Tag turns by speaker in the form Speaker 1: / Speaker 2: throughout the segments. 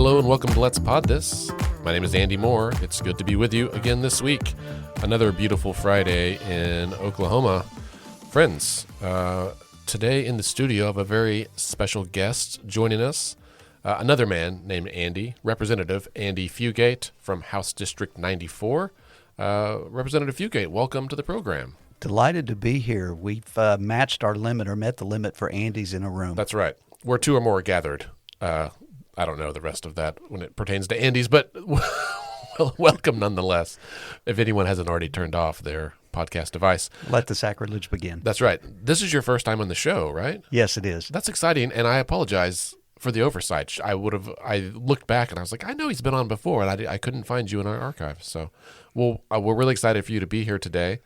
Speaker 1: Hello and welcome to Let's Pod This. My name is Andy Moore. It's good to be with you again this week. Another beautiful Friday in Oklahoma. Friends, today in the studio I have a very special guest joining us. Another man named Andy, Representative Andy Fugate from House District 94. Representative Fugate, welcome to the program.
Speaker 2: Delighted to be here. We've matched our limit or met the limit for Andy's in a room.
Speaker 1: That's right. Where two or more are gathered. I don't know the rest of that when it pertains to Andy's, but welcome nonetheless. If anyone hasn't already turned off their podcast device.
Speaker 2: Let the sacrilege begin.
Speaker 1: That's right. This is your first time on the show, right?
Speaker 2: Yes, it is.
Speaker 1: That's exciting, and I apologize for the oversight. I looked back and I was like, I know he's been on before, and I couldn't find you in our archives. So we're really excited for you to be here today.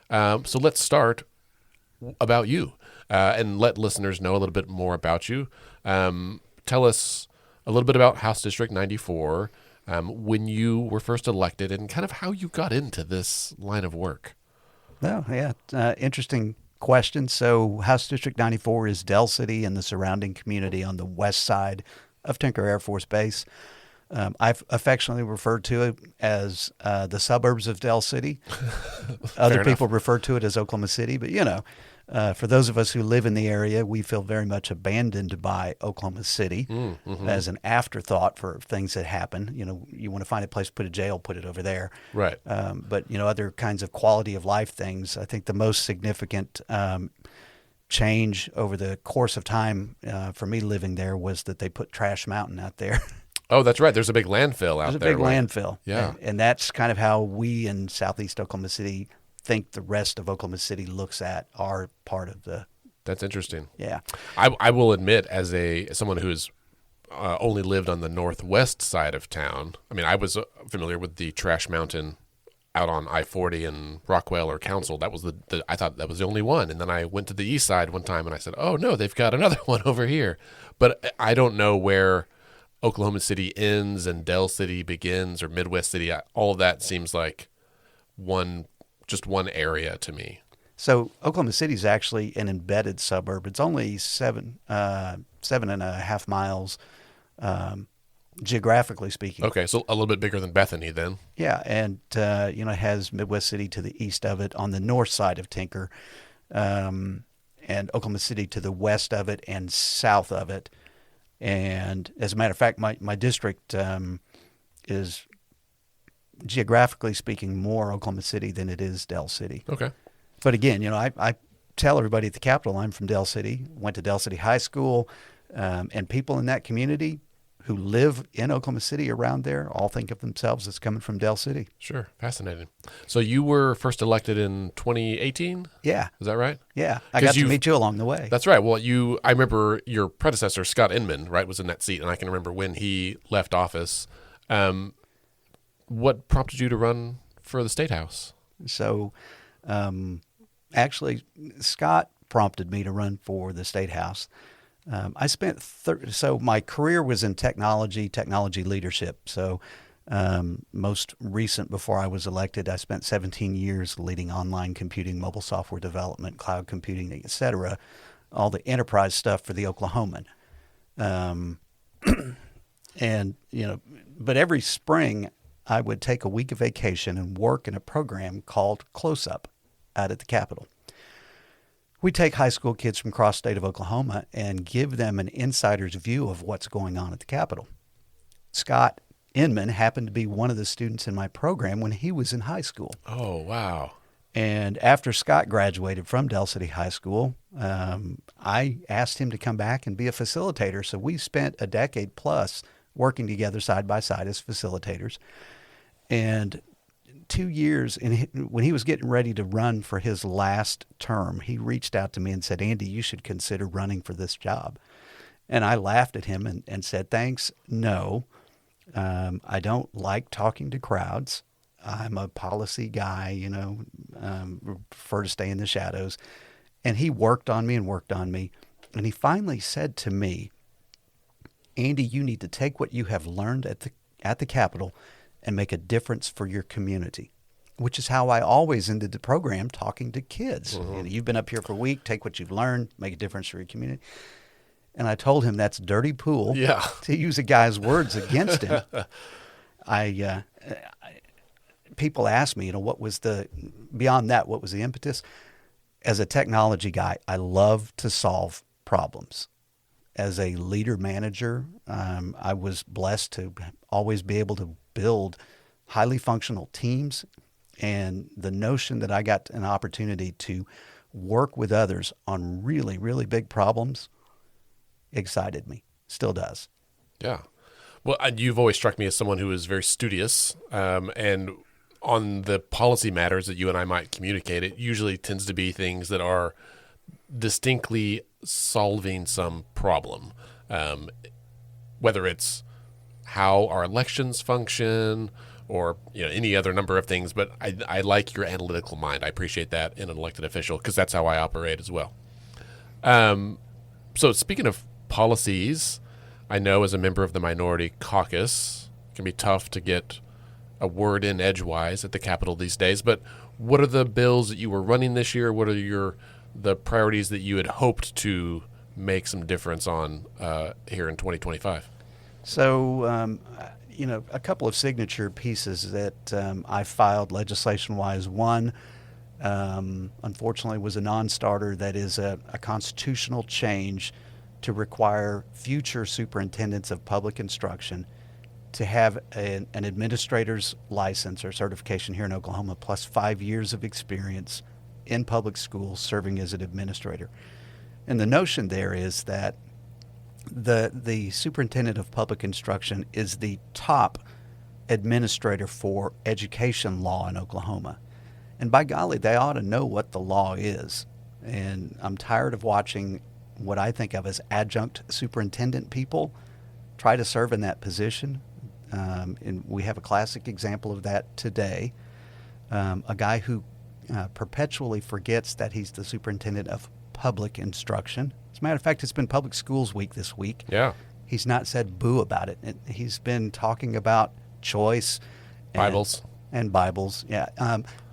Speaker 1: So let's start about you and let listeners know a little bit more about you. Tell us a little bit about House District 94, when you were first elected, and kind of how you got into this line of work.
Speaker 2: Oh, yeah. Interesting question. So House District 94 is Del City and the surrounding community on the west side of Tinker Air Force Base. I've affectionately referred to it as the suburbs of Del City. Other people refer to it as Oklahoma City, but for those of us who live in the area, we feel very much abandoned by Oklahoma City as an afterthought for things that happen. You want to find a place to put a jail, put it over there.
Speaker 1: Right.
Speaker 2: But other kinds of quality of life things. I think the most significant change over the course of time for me living there was that they put Trash Mountain out there.
Speaker 1: Oh, that's right. There's a big landfill out there.
Speaker 2: There's a big landfill.
Speaker 1: Yeah.
Speaker 2: And that's kind of how we in southeast Oklahoma City think the rest of Oklahoma City looks at our part of the.
Speaker 1: That's interesting.
Speaker 2: Yeah.
Speaker 1: I will admit, as someone who's only lived on the northwest side of town, I mean, I was familiar with the Trash Mountain out on I-40 in Rockwell or Council. That was I thought that was the only one. And then I went to the east side one time and I said, oh no, they've got another one over here. But I don't know where Oklahoma City ends and Del City begins, or Midwest City. All of that seems like just one area to me.
Speaker 2: So Oklahoma City is actually an embedded suburb. It's only 7.5 miles, geographically speaking.
Speaker 1: Okay, so a little bit bigger than Bethany then.
Speaker 2: Yeah, and it has Midwest City to the east of it on the north side of Tinker, and Oklahoma City to the west of it and south of it. And as a matter of fact, my district is, geographically speaking, more Oklahoma City than it is Del City.
Speaker 1: Okay.
Speaker 2: But again, I tell everybody at the Capitol I'm from Del City, went to Del City High School, and people in that community who live in Oklahoma City around there all think of themselves as coming from Del City.
Speaker 1: Sure. Fascinating. So you were first elected in 2018?
Speaker 2: Yeah.
Speaker 1: Is that right?
Speaker 2: Yeah. I got to meet you along the way.
Speaker 1: That's right. Well, I remember your predecessor, Scott Inman, right, was in that seat, and I can remember when he left office. What prompted you to run for the State House?
Speaker 2: So actually, Scott prompted me to run for the State House. I spent so my career was in technology leadership. So most recent, before I was elected, I spent 17 years leading online computing, mobile software development, cloud computing, et cetera, all the enterprise stuff for the Oklahoman. But every spring I would take a week of vacation and work in a program called Close Up out at the Capitol. We take high school kids from across the state of Oklahoma and give them an insider's view of what's going on at the Capitol. Scott Inman happened to be one of the students in my program when he was in high school.
Speaker 1: Oh, wow.
Speaker 2: And after Scott graduated from Del City High School, I asked him to come back and be a facilitator. So we spent a decade plus working together side by side as facilitators. And 2 years, and when he was getting ready to run for his last term, he reached out to me and said, Andy, you should consider running for this job. And I laughed at him and said, thanks, no. I don't like talking to crowds. I'm a policy guy, prefer to stay in the shadows. And he worked on me. And he finally said to me, Andy, you need to take what you have learned at the Capitol and make a difference for your community, which is how I always ended the program talking to kids. Mm-hmm. You've been up here for a week, take what you've learned, make a difference for your community. And I told him that's dirty pool.
Speaker 1: Yeah.
Speaker 2: To use a guy's words against him. People ask me, what was beyond that, what was the impetus? As a technology guy, I love to solve problems. As a leader manager, I was blessed to always be able to build highly functional teams. And the notion that I got an opportunity to work with others on really, really big problems excited me. Still does.
Speaker 1: Yeah. Well, you've always struck me as someone who is very studious, and on the policy matters that you and I might communicate, it usually tends to be things that are distinctly solving some problem, whether it's how our elections function or any other number of things. But I like your analytical mind. I appreciate that in an elected official because that's how I operate as well. So speaking of policies, I know as a member of the minority caucus, it can be tough to get a word in edgewise at the Capitol these days. But what are the bills that you were running this year? What are the priorities that you had hoped to make some difference on here in 2025?
Speaker 2: So, a couple of signature pieces that I filed legislation-wise. One, unfortunately, was a non-starter. That is a constitutional change to require future superintendents of public instruction to have an administrator's license or certification here in Oklahoma, plus 5 years of experience in public schools serving as an administrator. And the notion there is that the superintendent of public instruction is the top administrator for education law in Oklahoma. And by golly, they ought to know what the law is. And I'm tired of watching what I think of as adjunct superintendent people try to serve in that position. And we have a classic example of that today. A guy who perpetually forgets that he's the superintendent of public instruction. As a matter of fact, it's been Public Schools Week this week.
Speaker 1: Yeah.
Speaker 2: He's not said boo about it. He's been talking about choice.
Speaker 1: Bibles.
Speaker 2: And Bibles, yeah.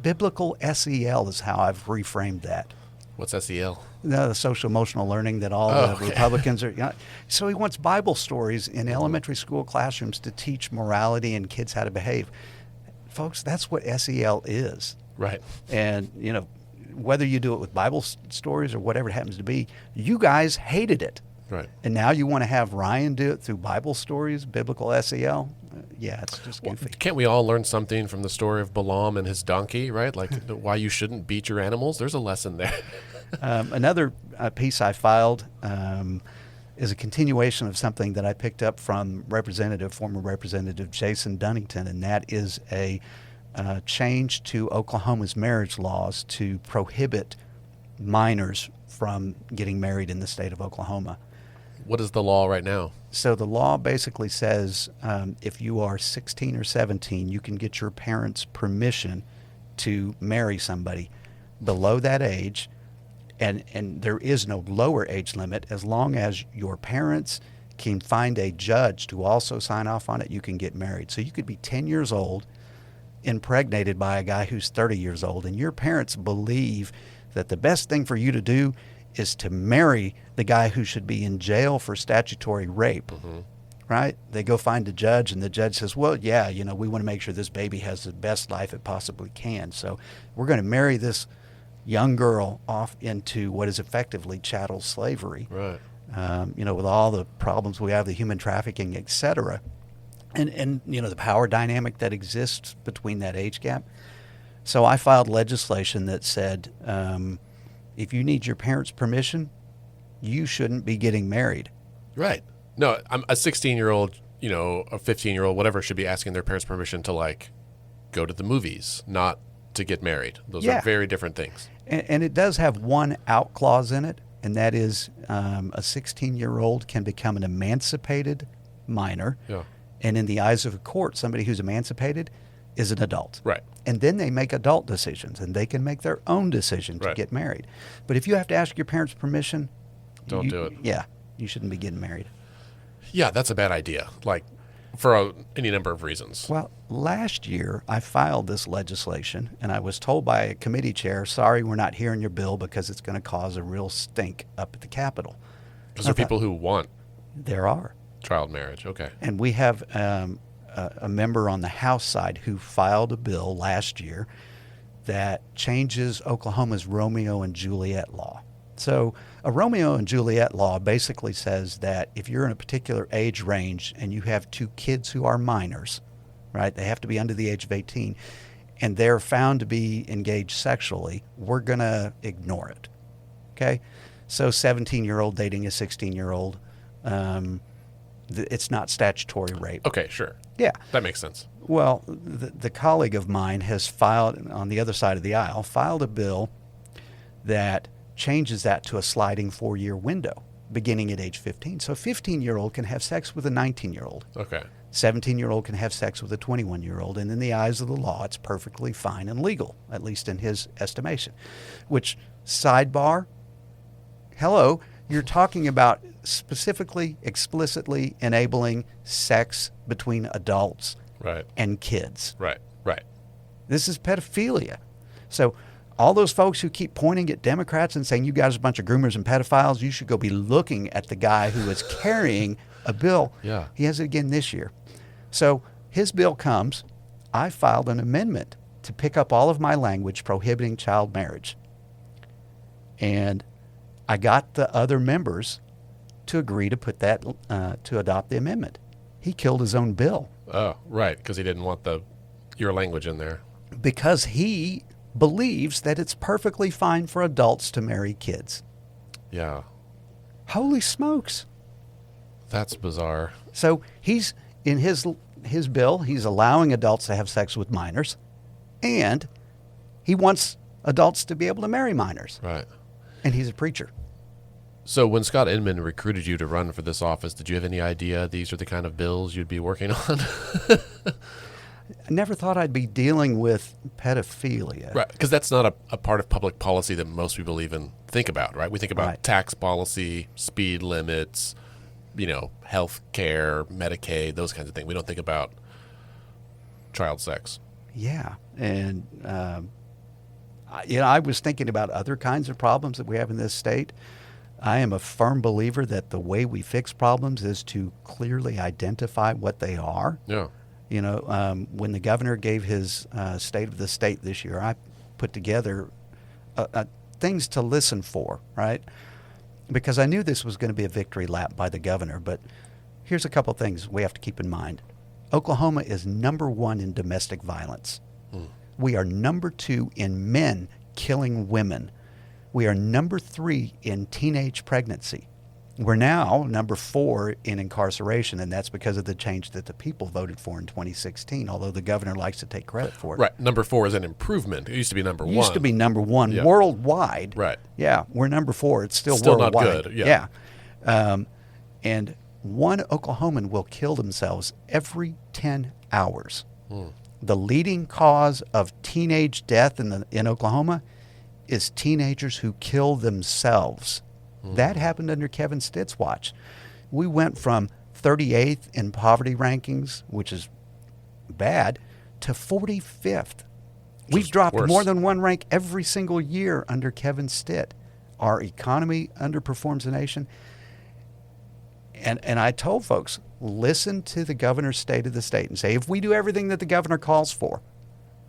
Speaker 2: Biblical SEL is how I've reframed that.
Speaker 1: What's SEL?
Speaker 2: The social emotional learning that all the Republicans are. So he wants Bible stories in elementary school classrooms to teach morality and kids how to behave. Folks, that's what SEL is.
Speaker 1: Right.
Speaker 2: And, whether you do it with Bible stories or whatever it happens to be, you guys hated it.
Speaker 1: Right.
Speaker 2: And now you want to have Ryan do it through Bible stories, biblical SEL? Yeah, it's just goofy.
Speaker 1: Can't we all learn something from the story of Balaam and his donkey, right? Like why you shouldn't beat your animals? There's a lesson there.
Speaker 2: Another piece I filed is a continuation of something that I picked up from former Representative Jason Dunnington, and that is a change to Oklahoma's marriage laws to prohibit minors from getting married in the state of Oklahoma.
Speaker 1: What is the law right now?
Speaker 2: So the law basically says if you are 16 or 17, you can get your parents' permission to marry somebody below that age, and there is no lower age limit. As long as your parents can find a judge to also sign off on it, you can get married. So you could be 10 years old, impregnated by a guy who's 30 years old, and your parents believe that the best thing for you to do is to marry the guy who should be in jail for statutory rape, right? They go find a judge, and the judge says, well, yeah, we want to make sure this baby has the best life it possibly can. So we're going to marry this young girl off into what is effectively chattel slavery,
Speaker 1: right?
Speaker 2: With all the problems we have, the human trafficking, et cetera. And the power dynamic that exists between that age gap. So I filed legislation that said if you need your parents' permission, you shouldn't be getting married.
Speaker 1: Right. No, I'm a 16-year-old, a 15-year-old, whatever, should be asking their parents' permission to, go to the movies, not to get married. Those are very different things.
Speaker 2: And it does have one out clause in it, and that is a 16-year-old can become an emancipated minor.
Speaker 1: Yeah.
Speaker 2: And in the eyes of a court, somebody who's emancipated is an adult.
Speaker 1: Right.
Speaker 2: And then they make adult decisions, and they can make their own decision to get married. But if you have to ask your parents' permission,
Speaker 1: don't do it.
Speaker 2: Yeah, you shouldn't be getting married.
Speaker 1: Yeah, that's a bad idea, for any number of reasons.
Speaker 2: Well, last year I filed this legislation, and I was told by a committee chair, sorry, we're not hearing your bill because it's going to cause a real stink up at the Capitol.
Speaker 1: Because there are people who want
Speaker 2: There are.
Speaker 1: child marriage. Okay.
Speaker 2: And we have a member on the House side who filed a bill last year that changes Oklahoma's Romeo and Juliet law. So a Romeo and Juliet law basically says that if you're in a particular age range and you have two kids who are minors, right, they have to be under the age of 18, and they're found to be engaged sexually, we're going to ignore it. Okay? So 17-year-old dating a 16-year-old, it's not statutory rape.
Speaker 1: Okay, sure.
Speaker 2: Yeah.
Speaker 1: That makes sense.
Speaker 2: Well, the colleague of mine has filed, on the other side of the aisle, filed a bill that changes that to a sliding 4-year window beginning at age 15. So a 15-year-old can have sex with a 19-year-old.
Speaker 1: Okay.
Speaker 2: 17-year-old can have sex with a 21-year-old. And in the eyes of the law, it's perfectly fine and legal, at least in his estimation. Which, sidebar, hello, you're talking about specifically, explicitly enabling sex between adults
Speaker 1: Right.
Speaker 2: and kids.
Speaker 1: Right. Right.
Speaker 2: This is pedophilia. So all those folks who keep pointing at Democrats and saying you guys are a bunch of groomers and pedophiles, you should go be looking at the guy who is carrying a bill.
Speaker 1: Yeah.
Speaker 2: He has it again this year. So his bill comes. I filed an amendment to pick up all of my language prohibiting child marriage. And I got the other members to agree to put that, to adopt the amendment. He killed his own bill.
Speaker 1: Oh, right. Because he didn't want your language in there.
Speaker 2: Because he believes that it's perfectly fine for adults to marry kids.
Speaker 1: Yeah.
Speaker 2: Holy smokes.
Speaker 1: That's bizarre.
Speaker 2: So he's, in his bill, he's allowing adults to have sex with minors, and he wants adults to be able to marry minors.
Speaker 1: Right.
Speaker 2: And he's a preacher.
Speaker 1: So when Scott Inman recruited you to run for this office, did you have any idea these are the kind of bills you'd be working on?
Speaker 2: I never thought I'd be dealing with pedophilia.
Speaker 1: Right, because that's not a part of public policy that most people even think about, right? We think about
Speaker 2: Right.
Speaker 1: tax policy, speed limits, health care, Medicaid, those kinds of things. We don't think about child sex.
Speaker 2: Yeah. And, I was thinking about other kinds of problems that we have in this state. I am a firm believer that the way we fix problems is to clearly identify what they are.
Speaker 1: Yeah.
Speaker 2: When the governor gave his State of the State this year, I put together things to listen for, right? Because I knew this was going to be a victory lap by the governor. But here's a couple things we have to keep in mind. Oklahoma is number 1 in domestic violence. We are number 2 in men killing women. We are number 3 in teenage pregnancy. We're now number 4 in incarceration, and that's because of the change that the people voted for in 2016, although the governor likes to take credit for it.
Speaker 1: Right. Number 4 is an improvement. It used to be number 1.
Speaker 2: It used to be number 1
Speaker 1: Yeah.
Speaker 2: worldwide.
Speaker 1: Right.
Speaker 2: Yeah, we're number 4. It's still
Speaker 1: not
Speaker 2: worldwide.
Speaker 1: good. Yeah.
Speaker 2: And one Oklahoman will kill themselves every 10 hours. The leading cause of teenage death in Oklahoma is teenagers who kill themselves. That happened under Kevin Stitt's watch. We went from 38th in poverty rankings, which is bad, to 45th. We've dropped
Speaker 1: worse.
Speaker 2: more than 1 rank every single year under Kevin Stitt. Our economy underperforms the nation. And I told folks, listen to the governor's State of the State and say, if we do everything that the governor calls for,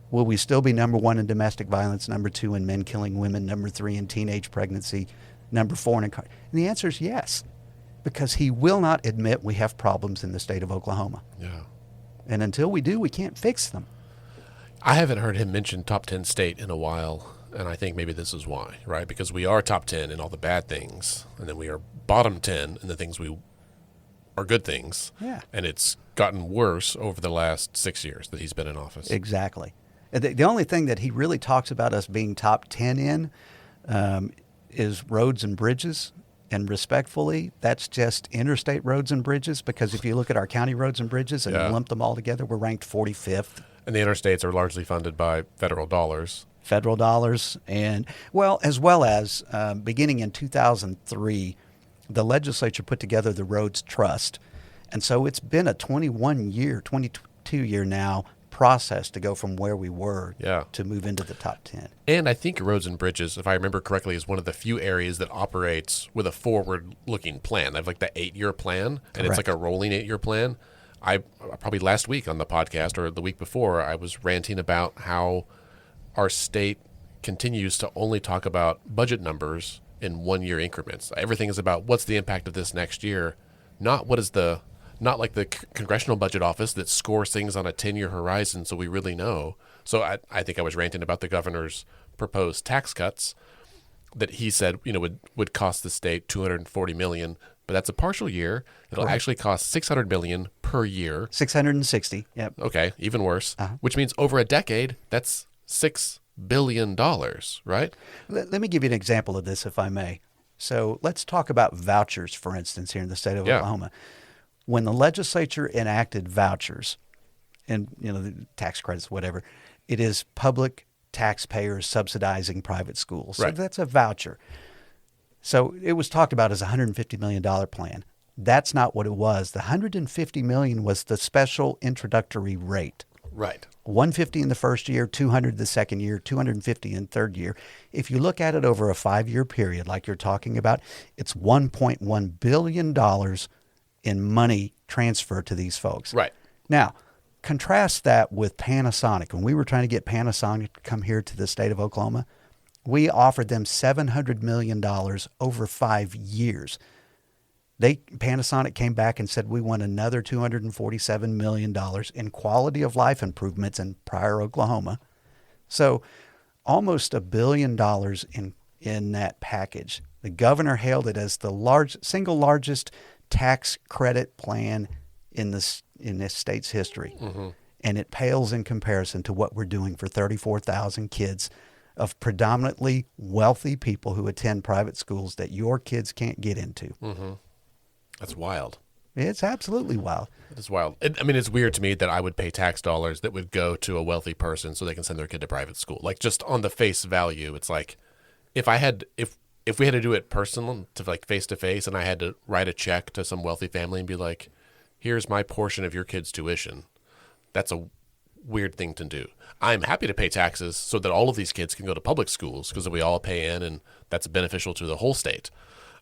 Speaker 2: will we still be number 1 in domestic violence, number 2 in men killing women, number 3 in teenage pregnancy, number 4 in incarceration? And the answer is yes, because he will not admit we have problems in the state of Oklahoma.
Speaker 1: Yeah.
Speaker 2: And until we do, we can't fix them.
Speaker 1: I haven't heard him mention top 10 state in a while, and I think maybe this is why, right? Because we are top 10 in all the bad things, and then we are bottom 10 in the things we are good things.
Speaker 2: Yeah.
Speaker 1: And it's gotten worse over the last 6 years that he's been in office.
Speaker 2: Exactly. The only thing that he really talks about us being top 10 in is roads and bridges. And respectfully, that's just interstate roads and bridges, because if you look at our county roads and bridges and lump them all together, we're ranked 45th.
Speaker 1: And the interstates are largely funded by federal dollars.
Speaker 2: Federal dollars. And, well as beginning in 2003, the legislature put together the Roads Trust. And so it's been a 22 year now process to go from where we were
Speaker 1: Yeah.
Speaker 2: to move into the top 10.
Speaker 1: And I think roads and bridges, if I remember correctly, is one of the few areas that operates with a forward-looking plan. They have like the 8-year plan, and it's like
Speaker 2: Correct.
Speaker 1: a rolling 8-year plan. I probably last week on the podcast or the week before, I was ranting about how our state continues to only talk about budget numbers in 1-year increments. Everything is about what's the impact of this next year, not like the Congressional Budget Office that scores things on a 10-year horizon so we really know. So I think I was ranting about the governor's proposed tax cuts that he said, would cost the state $240 million, but that's a partial year. It'll actually cost $600 million per year.
Speaker 2: 660. Yep.
Speaker 1: Okay, even worse, which means over a decade, that's $6 billion, right?
Speaker 2: Let me give you an example of this, if I may. So let's talk about vouchers, for instance, here in the state of Oklahoma. When the legislature enacted vouchers and, the tax credits, whatever, it is public taxpayers subsidizing private schools. So
Speaker 1: Right.
Speaker 2: that's a voucher. So it was talked about as a $150 million plan. That's not what it was. The $150 million was the special introductory rate.
Speaker 1: Right.
Speaker 2: 150 in the first year, 200 the second year, 250 in third year. If you look at it over a 5-year period, like you're talking about, it's $1.1 billion in money transfer to these folks.
Speaker 1: Right.
Speaker 2: Now, contrast that with Panasonic. When we were trying to get Panasonic to come here to the state of Oklahoma, we offered them $700 million over 5 years. Panasonic came back and said we want another $247 million in quality of life improvements in Pryor, Oklahoma. So almost $1 billion in that package. The governor hailed it as the single largest tax credit plan in this state's history. Mm-hmm. And it pales in comparison to what we're doing for 34,000 kids of predominantly wealthy people who attend private schools that your kids can't get into.
Speaker 1: Mm-hmm. That's wild.
Speaker 2: It's absolutely wild.
Speaker 1: It's wild. It's weird to me that I would pay tax dollars that would go to a wealthy person so they can send their kid to private school. Like, just on the face value, it's like if we had to do it personal, to like face to face, and I had to write a check to some wealthy family and be like, here's my portion of your kid's tuition. That's a weird thing to do. I'm happy to pay taxes so that all of these kids can go to public schools because we all pay in, and that's beneficial to the whole state.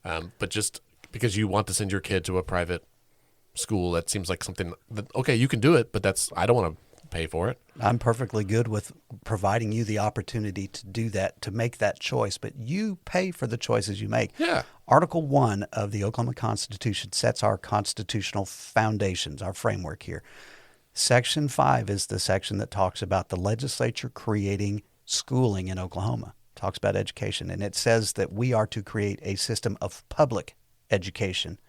Speaker 1: But just because you want to send your kid to a private school, that seems like something that, okay, you can do it, but I don't want to pay for it.
Speaker 2: I'm perfectly good with providing you the opportunity to do that, to make that choice, but you pay for the choices you make.
Speaker 1: Yeah.
Speaker 2: Article 1 of the Oklahoma Constitution sets our constitutional foundations, our framework here. Section 5 is the section that talks about the legislature creating schooling in Oklahoma. It talks about education, and it says that we are to create a system of public education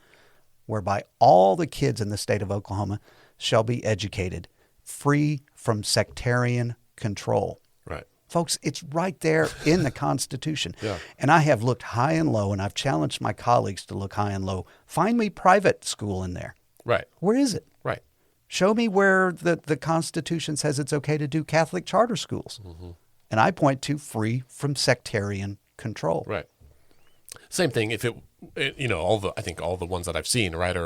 Speaker 2: whereby all the kids in the state of Oklahoma shall be educated free from sectarian control.
Speaker 1: Right.
Speaker 2: Folks, it's right there in the Constitution.
Speaker 1: Yeah.
Speaker 2: And I have looked high and low, and I've challenged my colleagues to look high and low. Find me private school in there.
Speaker 1: Right.
Speaker 2: Where is it?
Speaker 1: Right.
Speaker 2: Show me where the Constitution says it's okay to do Catholic charter schools. Mm-hmm. And I point to free from sectarian control.
Speaker 1: Right. Same thing. If I think all the ones that I've seen, right,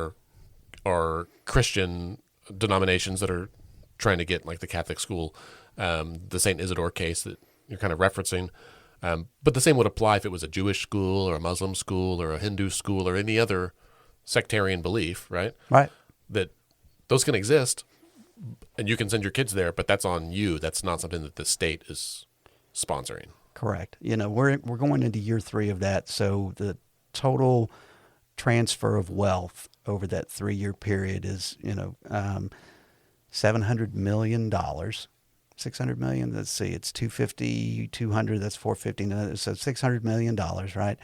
Speaker 1: are Christian denominations that are trying to get, like, the Catholic school, the St. Isidore case that you're kind of referencing. But the same would apply if it was a Jewish school or a Muslim school or a Hindu school or any other sectarian belief, right?
Speaker 2: Right.
Speaker 1: That those can exist, and you can send your kids there, but that's on you. That's not something that the state is sponsoring.
Speaker 2: Correct. We're going into year 3 of that, so the total transfer of wealth over that 3-year period is, $700 million. 600 million, let's see, it's 250, 200, that's 450, so $600 million, right?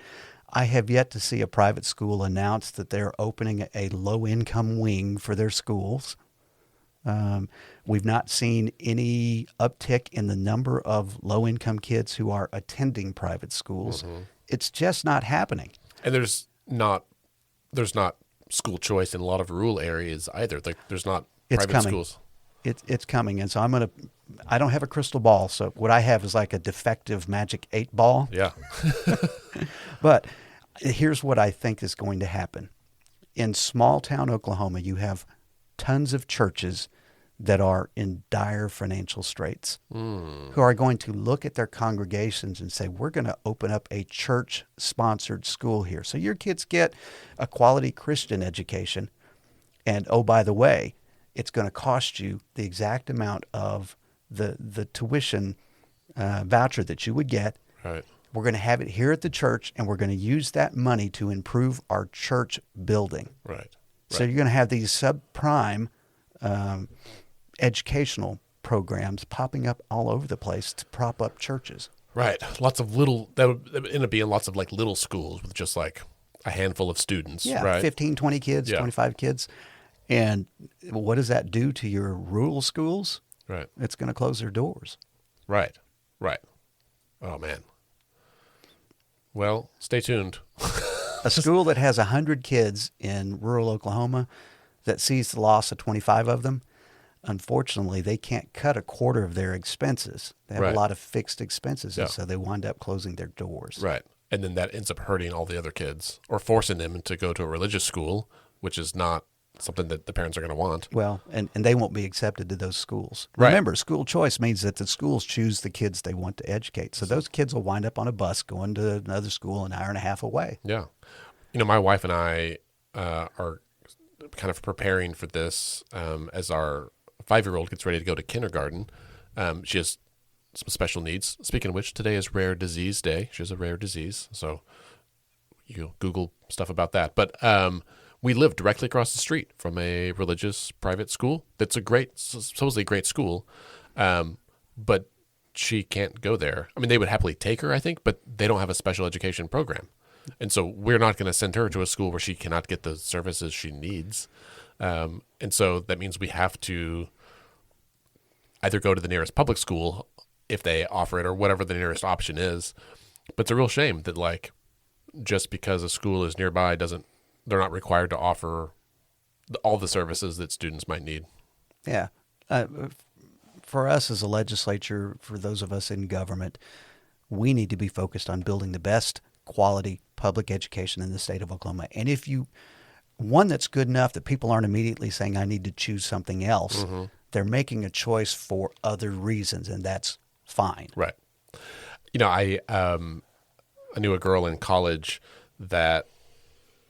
Speaker 2: I have yet to see a private school announce that they're opening a low-income wing for their schools. We've not seen any uptick in the number of low-income kids who are attending private schools. Mm-hmm. It's just not happening.
Speaker 1: And there's not school choice in a lot of rural areas either. Like, there's not private schools.
Speaker 2: It's coming, and so I don't have a crystal ball, so what I have is like a defective magic 8 ball.
Speaker 1: Yeah.
Speaker 2: But here's what I think is going to happen. In small town Oklahoma, you have tons of churches that are in dire financial straits, who are going to look at their congregations and say, we're going to open up a church-sponsored school here. So your kids get a quality Christian education. And, oh, by the way, it's going to cost you the exact amount of the tuition voucher that you would get.
Speaker 1: Right.
Speaker 2: We're going to have it here at the church, and we're going to use that money to improve our church building.
Speaker 1: Right.
Speaker 2: So you're going to have these subprime educational programs popping up all over the place to prop up churches.
Speaker 1: Right. Lots of little, that would end up being lots of like little schools with just like a handful of students.
Speaker 2: Yeah,
Speaker 1: right?
Speaker 2: 15, 20 kids, 25 kids. And what does that do to your rural schools?
Speaker 1: Right.
Speaker 2: It's going to close their doors.
Speaker 1: Right. Right. Oh, man. Well, stay tuned.
Speaker 2: A school that has 100 kids in rural Oklahoma that sees the loss of 25 of them, unfortunately, they can't cut a quarter of their expenses. They have
Speaker 1: Right.
Speaker 2: a lot of fixed expenses,
Speaker 1: Yeah.
Speaker 2: and so they wind up closing their doors.
Speaker 1: Right. And then that ends up hurting all the other kids or forcing them to go to a religious school, which is not something that the parents are going to want.
Speaker 2: Well, and they won't be accepted to those schools.
Speaker 1: Right.
Speaker 2: Remember, school choice means that the schools choose the kids they want to educate. So those kids will wind up on a bus going to another school an hour and a half away.
Speaker 1: Yeah. My wife and I are kind of preparing for this as our 5-year-old gets ready to go to kindergarten. She has some special needs. Speaking of which, today is Rare Disease Day. She has a rare disease, so you Google stuff about that. But we live directly across the street from a religious private school. That's a supposedly great school, but she can't go there. I mean, they would happily take her, I think, but they don't have a special education program. And so we're not going to send her to a school where she cannot get the services she needs. And so that means we have to either go to the nearest public school if they offer it or whatever the nearest option is. But it's a real shame that like just because a school is nearby they're not required to offer all the services that students might need.
Speaker 2: Yeah. For us as a legislature, for those of us in government, we need to be focused on building the best quality public education in the state of Oklahoma. And if one that's good enough that people aren't immediately saying, I need to choose something else, they're making a choice for other reasons, and that's fine.
Speaker 1: Right. I knew a girl in college that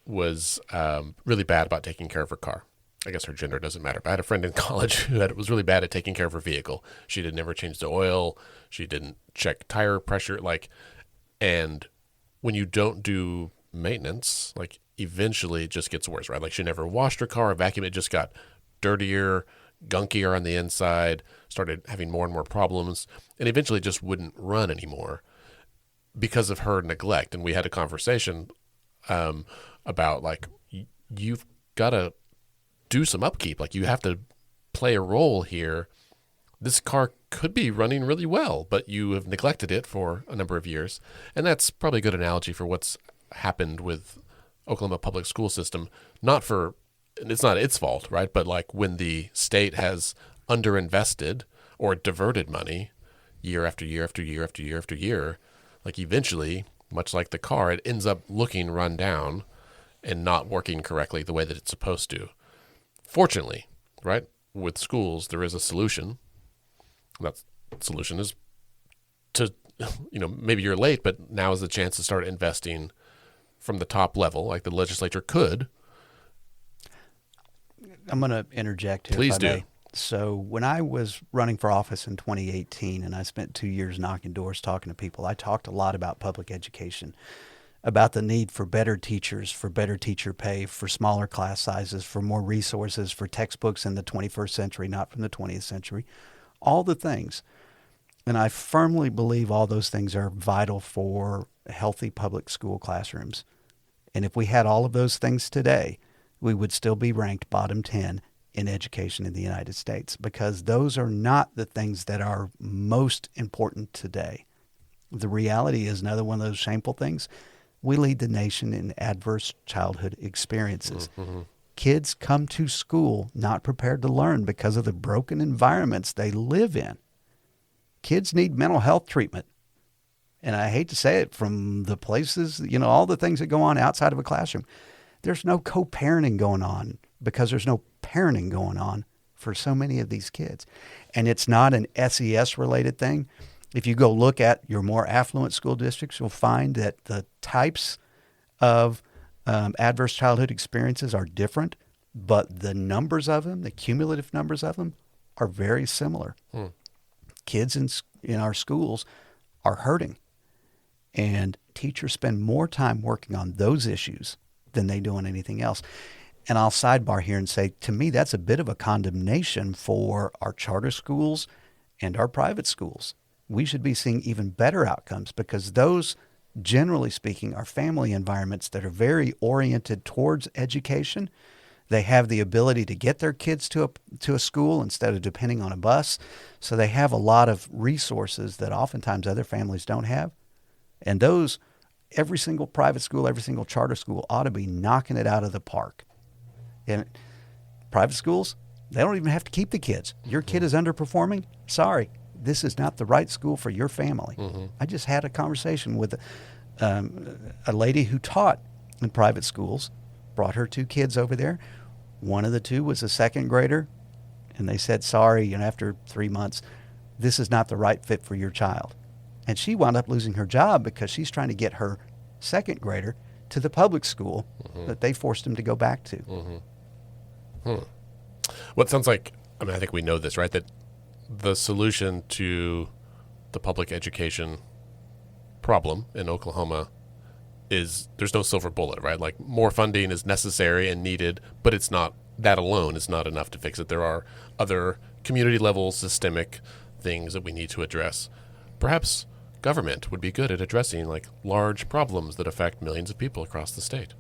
Speaker 1: was really bad about taking care of her car. I guess her gender doesn't matter. But I had a friend in college who was really bad at taking care of her vehicle. She did never change the oil. She didn't check tire pressure. And when you don't do maintenance, eventually it just gets worse, right? Like she never washed her car, vacuumed. It just got dirtier, gunkier on the inside, started having more and more problems, and eventually just wouldn't run anymore because of her neglect. And we had a conversation about you've got to do some upkeep. You have to play a role here. This car could be running really well, but you have neglected it for a number of years. And that's probably a good analogy for what's happened with Oklahoma public school system. It's not its fault, right? But when the state has underinvested or diverted money year after year after year after year after year, eventually, much like the car, it ends up looking run down and not working correctly the way that it's supposed to. Fortunately, right, with schools, there is a solution. That solution is to, maybe you're late, but now is the chance to start investing from the top level, like the legislature could.
Speaker 2: I'm going to interject here.
Speaker 1: Please do.
Speaker 2: So when I was running for office in 2018 and I spent 2 years knocking doors talking to people, I talked a lot about public education, about the need for better teachers, for better teacher pay, for smaller class sizes, for more resources, for textbooks in the 21st century, not from the 20th century, all the things. And I firmly believe all those things are vital for healthy public school classrooms. And if we had all of those things today, we would still be ranked bottom 10 in education in the United States, because those are not the things that are most important today. The reality is another one of those shameful things. We lead the nation in adverse childhood experiences. Mm-hmm. Kids come to school not prepared to learn because of the broken environments they live in. Kids need mental health treatment. And I hate to say it, from the places, all the things that go on outside of a classroom. There's no co-parenting going on because there's no parenting going on for so many of these kids. And it's not an SES related thing. If you go look at your more affluent school districts, you'll find that the types of adverse childhood experiences are different, but the numbers of them, the cumulative numbers of them, are very similar. Kids in our schools are hurting, and teachers spend more time working on those issues than they do on anything else. And I'll sidebar here and say, to me, that's a bit of a condemnation for our charter schools and our private schools. We should be seeing even better outcomes, because those, generally speaking, are family environments that are very oriented towards education. They have the ability to get their kids to a school instead of depending on a bus. So they have a lot of resources that oftentimes other families don't have. And those, every single private school, every single charter school ought to be knocking it out of the park. And private schools, they don't even have to keep the kids. Your kid is underperforming? Sorry, this is not the right school for your family. I just had a conversation with a lady who taught in private schools, brought her 2 kids over there. One of the 2 was a second grader, and they said, sorry, after 3 months, this is not the right fit for your child. And she wound up losing her job because she's trying to get her second grader to the public school that they forced him to go back to.
Speaker 1: Well, it sounds like, I think we know this, right? That the solution to the public education problem in Oklahoma is there's no silver bullet, right? Like, more funding is necessary and needed, but it's not, that alone is not enough to fix it. There are other community level systemic things that we need to address. Perhaps government would be good at addressing like large problems that affect millions of people across the state.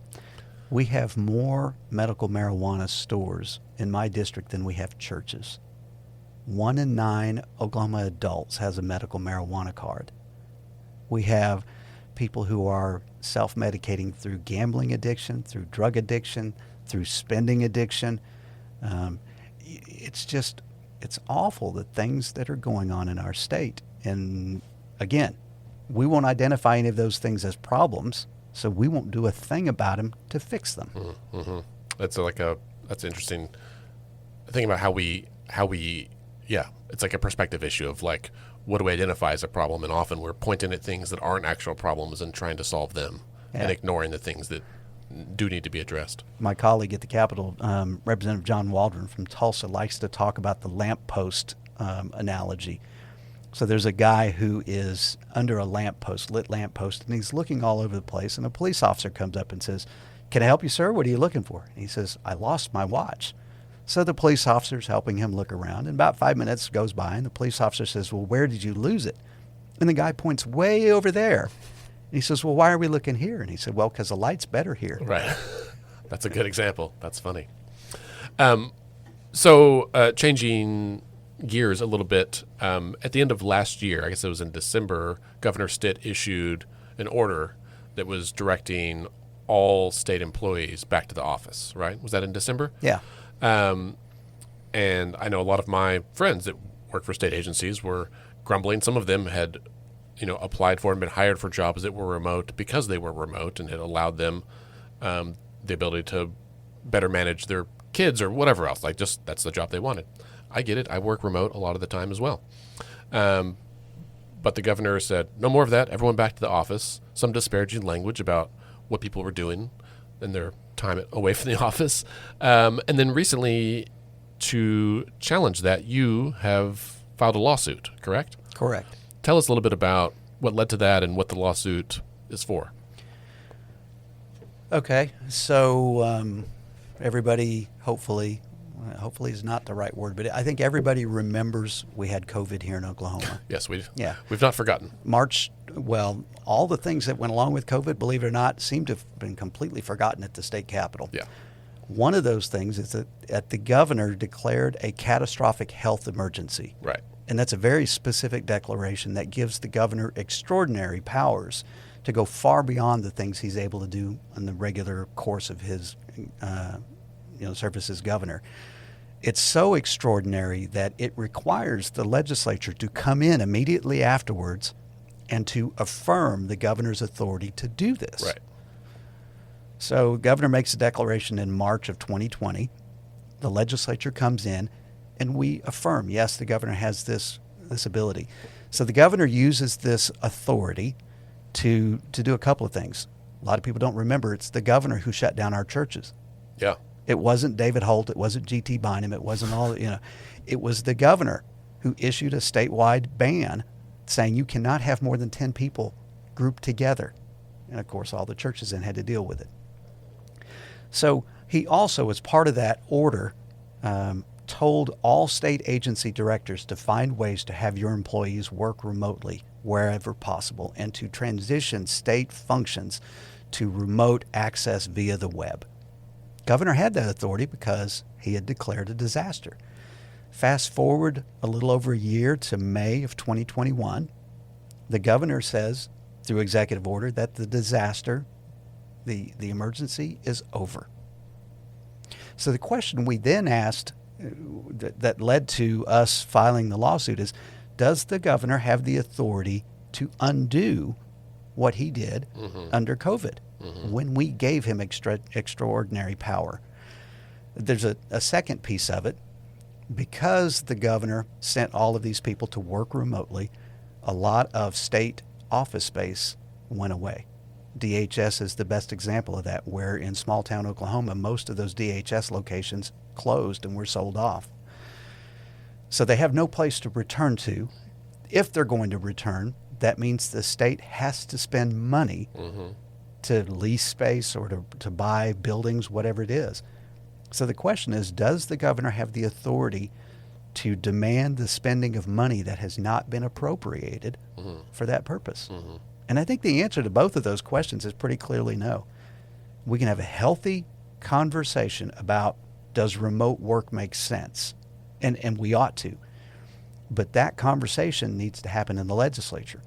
Speaker 2: We have more medical marijuana stores in my district than we have churches. 1 in 9 Oklahoma adults has a medical marijuana card. We have people who are self-medicating through gambling addiction, through drug addiction, through spending addiction. It's awful, the things that are going on in our state. And again, we won't identify any of those things as problems, so we won't do a thing about them to fix them.
Speaker 1: That's that's interesting thing about how we it's like a perspective issue of like, what do we identify as a problem? And often we're pointing at things that aren't actual problems and trying to solve them and ignoring the things that do need to be addressed.
Speaker 2: My colleague at the Capitol, Representative John Waldron from Tulsa, likes to talk about the lamppost analogy. So there's a guy who is under a lamppost, lit lamppost, and he's looking all over the place, and a police officer comes up and says, "Can I help you, sir? What are you looking for?" And he says, "I lost my watch." So the police officer's helping him look around, and about 5 minutes goes by, and the police officer says, "Well, where did you lose it?" And the guy points way over there. And he says, "Well, why are we looking here?" And he said, "Well, because the light's better here."
Speaker 1: Right. That's a good example. That's funny. So changing gears a little bit, at the end of last year, I guess it was in December, Governor Stitt issued an order that was directing all state employees back to the office, right? Was that in December?
Speaker 2: Yeah.
Speaker 1: And I know a lot of my friends that work for state agencies were grumbling. Some of them had, applied for and been hired for jobs that were remote because they were remote, and it allowed them the ability to better manage their kids or whatever else. Like, just that's the job they wanted. I get it. I work remote a lot of the time as well. But the governor said, no more of that. Everyone back to the office. Some disparaging language about what people were doing in their time away from the office. And then recently, to challenge that, you have filed a lawsuit, correct?
Speaker 2: Correct.
Speaker 1: Tell us a little bit about what led to that and what the lawsuit is for.
Speaker 2: Okay. So everybody, hopefully is not the right word, but I think everybody remembers we had COVID here in Oklahoma.
Speaker 1: Yes, we've not forgotten.
Speaker 2: All the things that went along with COVID, believe it or not, seem to have been completely forgotten at the state capitol.
Speaker 1: Yeah.
Speaker 2: One of those things is that the governor declared a catastrophic health emergency.
Speaker 1: Right.
Speaker 2: And that's a very specific declaration that gives the governor extraordinary powers to go far beyond the things he's able to do in the regular course of his service as governor. It's so extraordinary that it requires the legislature to come in immediately afterwards and to affirm the governor's authority to do this.
Speaker 1: Right.
Speaker 2: So governor makes a declaration in March of 2020. The legislature comes in, And we affirm, yes, the governor has this ability. So the governor uses this authority to do a couple of things. A lot of people don't remember it's the governor who shut down our churches.
Speaker 1: Yeah.
Speaker 2: It wasn't David Holt. It wasn't G.T. Bynum. It wasn't it was the governor who issued a statewide ban saying you cannot have more than 10 people grouped together. And of course, all the churches then had to deal with it. So he also, as part of that order, told all state agency directors to find ways to have your employees work remotely wherever possible and to transition state functions to remote access via the web. Governor had that authority because he had declared a disaster. Fast forward a little over a year to May of 2021. The governor says, through executive order, that the disaster, the emergency, is over. So the question we then asked that led to us filing the lawsuit is, does the governor have the authority to undo what he did under COVID when we gave him extraordinary power? There's a second piece of it. Because the governor sent all of these people to work remotely, a lot of state office space went away. DHS is the best example of that, where in small town Oklahoma, most of those DHS locations closed and were sold off. So they have no place to return to. If they're going to return, that means the state has to spend money to lease space or to buy buildings, whatever it is. So the question is, does the governor have the authority to demand the spending of money that has not been appropriated for that purpose? And I think the answer to both of those questions is pretty clearly no. We can have a healthy conversation about, does remote work make sense? And we ought to. But that conversation needs to happen in the legislature.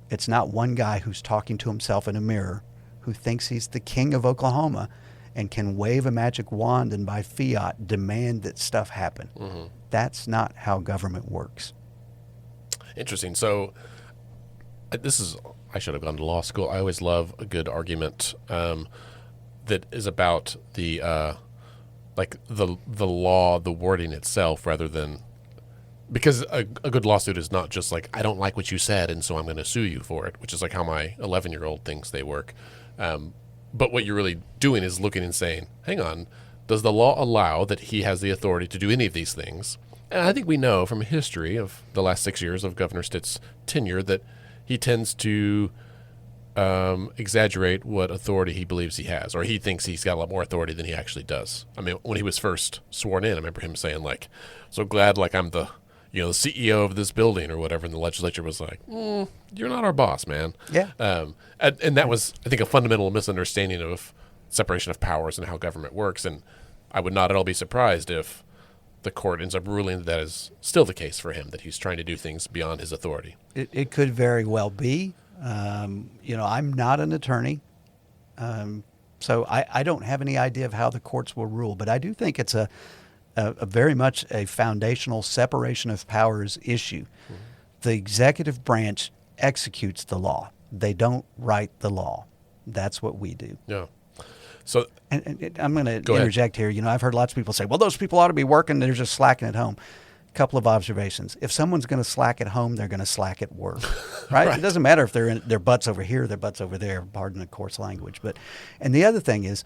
Speaker 2: It's not one guy who's talking to himself in a mirror who thinks he's the king of Oklahoma and can wave a magic wand and by fiat demand that stuff happen. That's not how government works.
Speaker 1: Interesting. So I should have gone to law school. I always love a good argument that is about the law, the wording itself, rather than, because a good lawsuit is not just like, I don't like what you said and so I'm going to sue you for it, which is like how my 11-year-old thinks they work. But what you're really doing is looking and saying, hang on, does the law allow that he has the authority to do any of these things? And I think we know from history of the last 6 years of Governor Stitt's tenure that he tends to exaggerate what authority he believes he has, or he thinks he's got a lot more authority than he actually does. I mean, when he was first sworn in, I remember him saying, like, so glad like I'm the CEO of this building or whatever, and the legislature was like, you're not our boss, man.
Speaker 2: Yeah.
Speaker 1: And that was, I think, a fundamental misunderstanding of separation of powers and how government works. And I would not at all be surprised if the court ends up ruling that is still the case for him, that he's trying to do things beyond his authority.
Speaker 2: It could very well be. I'm not an attorney, so I don't have any idea of how the courts will rule. But I do think it's a very much a foundational separation of powers issue. The executive branch executes the law. They don't write the law. That's what we do.
Speaker 1: Yeah. So,
Speaker 2: and I'm going to interject here. I've heard lots of people say, well, those people ought to be working. They're just slacking at home. Couple of observations. If someone's going to slack at home, they're going to slack at work, right? It doesn't matter if they're in their butts over here, their butts over there, pardon the coarse language. And the other thing is,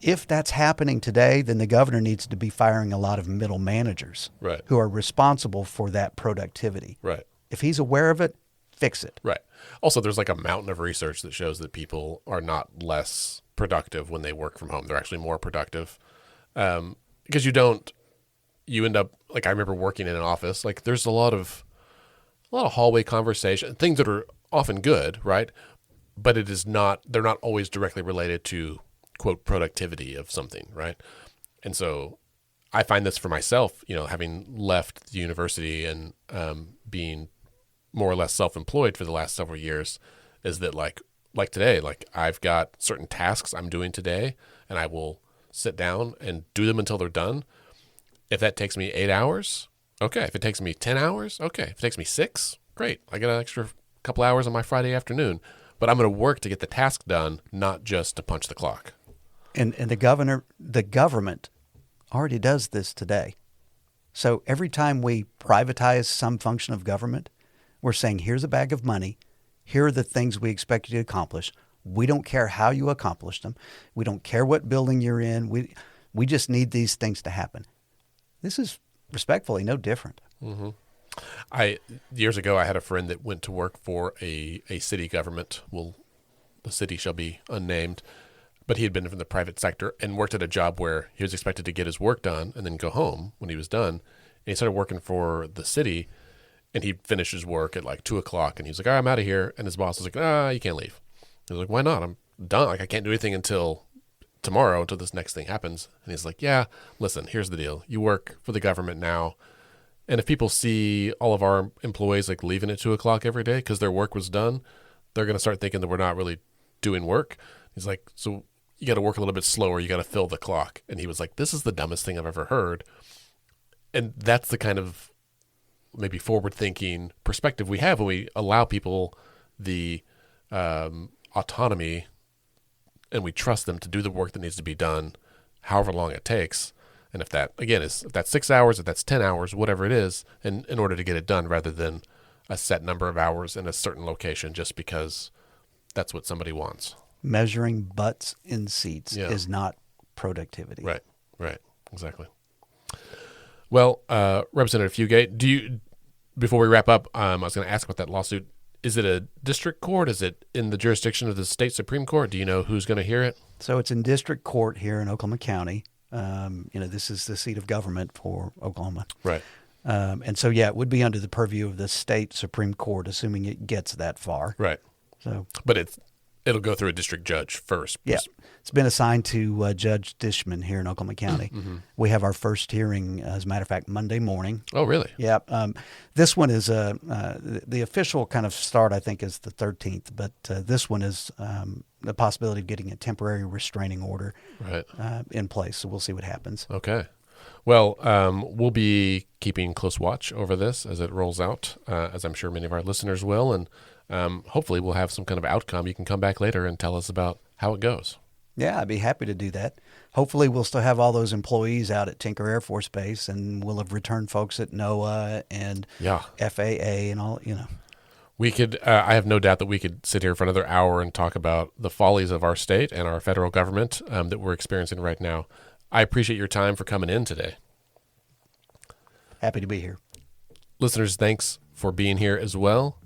Speaker 2: if that's happening today, then the governor needs to be firing a lot of middle managers who are responsible for that productivity.
Speaker 1: Right.
Speaker 2: If he's aware of it, fix it.
Speaker 1: Right. Also, there's like a mountain of research that shows that people are not less productive when they work from home. They're actually more productive because you end up, like I remember working in an office, like there's a lot of hallway conversation, things that are often good, right? But they're not always directly related to, quote, productivity of something, right? And so I find this for myself, having left the university and being more or less self-employed for the last several years, is that like today, like I've got certain tasks I'm doing today and I will sit down and do them until they're done. If that takes me 8 hours, okay. If it takes me 10 hours, okay. If it takes me 6, great. I get an extra couple hours on my Friday afternoon, but I'm going to work to get the task done, not just to punch the clock. And
Speaker 2: the government already does this today. So every time we privatize some function of government, we're saying, here's a bag of money. Here are the things we expect you to accomplish. We don't care how you accomplish them. We don't care what building you're in. We just need these things to happen. This is respectfully no different.
Speaker 1: Mm-hmm. Years ago, I had a friend that went to work for a city government. Well, the city shall be unnamed, but he had been from the private sector and worked at a job where he was expected to get his work done and then go home when he was done. And he started working for the city, and he finished his work at like 2:00, and he was like, "All right, I'm out of here." And his boss was like, you can't leave." He was like, "Why not? I'm done. Like, I can't do anything until tomorrow, until this next thing happens." And he's like, "Yeah, listen, here's the deal. You work for the government now. And if people see all of our employees like leaving at 2:00 every day because their work was done, they're going to start thinking that we're not really doing work." He's like, "So you got to work a little bit slower. You got to fill the clock." And he was like, "This is the dumbest thing I've ever heard." And that's the kind of maybe forward-thinking perspective we have when we allow people the autonomy and we trust them to do the work that needs to be done, however long it takes. And if that, again, if that's 6 hours, if that's 10 hours, whatever it is, in order to get it done, rather than a set number of hours in a certain location just because that's what somebody wants.
Speaker 2: Measuring butts in seats is not productivity.
Speaker 1: Right, exactly. Well, Representative Fugate, before we wrap up, I was going to ask about that lawsuit. Is it a district court? Is it in the jurisdiction of the state Supreme Court? Do you know who's going to hear it?
Speaker 2: So it's in district court here in Oklahoma County. This is the seat of government for Oklahoma.
Speaker 1: Right.
Speaker 2: And so, it would be under the purview of the state Supreme Court, assuming it gets that far.
Speaker 1: Right.
Speaker 2: So,
Speaker 1: but it'll go through a district judge first.
Speaker 2: Yeah. It's been assigned to Judge Dishman here in Oklahoma County.
Speaker 1: Mm-hmm.
Speaker 2: We have our first hearing, as a matter of fact, Monday morning.
Speaker 1: Oh, really?
Speaker 2: Yeah. This one is the official kind of start, I think, is the 13th, but this one is the possibility of getting a temporary restraining order in place. So we'll see what happens.
Speaker 1: Okay. Well, we'll be keeping close watch over this as it rolls out, as I'm sure many of our listeners will. And hopefully we'll have some kind of outcome. You can come back later and tell us about how it goes.
Speaker 2: Yeah, I'd be happy to do that. Hopefully we'll still have all those employees out at Tinker Air Force Base, and we'll have returned folks at NOAA and FAA and all,
Speaker 1: We could, I have no doubt that we could sit here for another hour and talk about the follies of our state and our federal government that we're experiencing right now. I appreciate your time for coming in today.
Speaker 2: Happy to be here.
Speaker 1: Listeners, thanks for being here as well.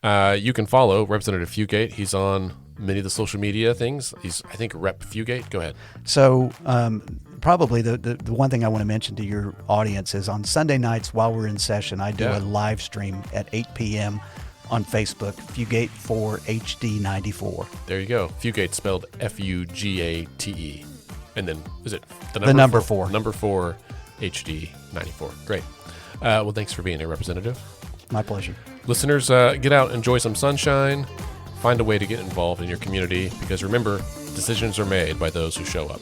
Speaker 1: You can follow Representative Fugate. He's on many of the social media things. He's, I think, Rep Fugate. Go ahead.
Speaker 2: So probably the one thing I want to mention to your audience is on Sunday nights while we're in session, I do a live stream at 8 p.m. on Facebook, Fugate for HD94.
Speaker 1: There you go. Fugate spelled Fugate. And then, is it the
Speaker 2: number 4?
Speaker 1: Number 4, HD94. Great. Well, thanks for being here, Representative.
Speaker 2: My pleasure.
Speaker 1: Listeners, get out, enjoy some sunshine, find a way to get involved in your community, because remember, decisions are made by those who show up.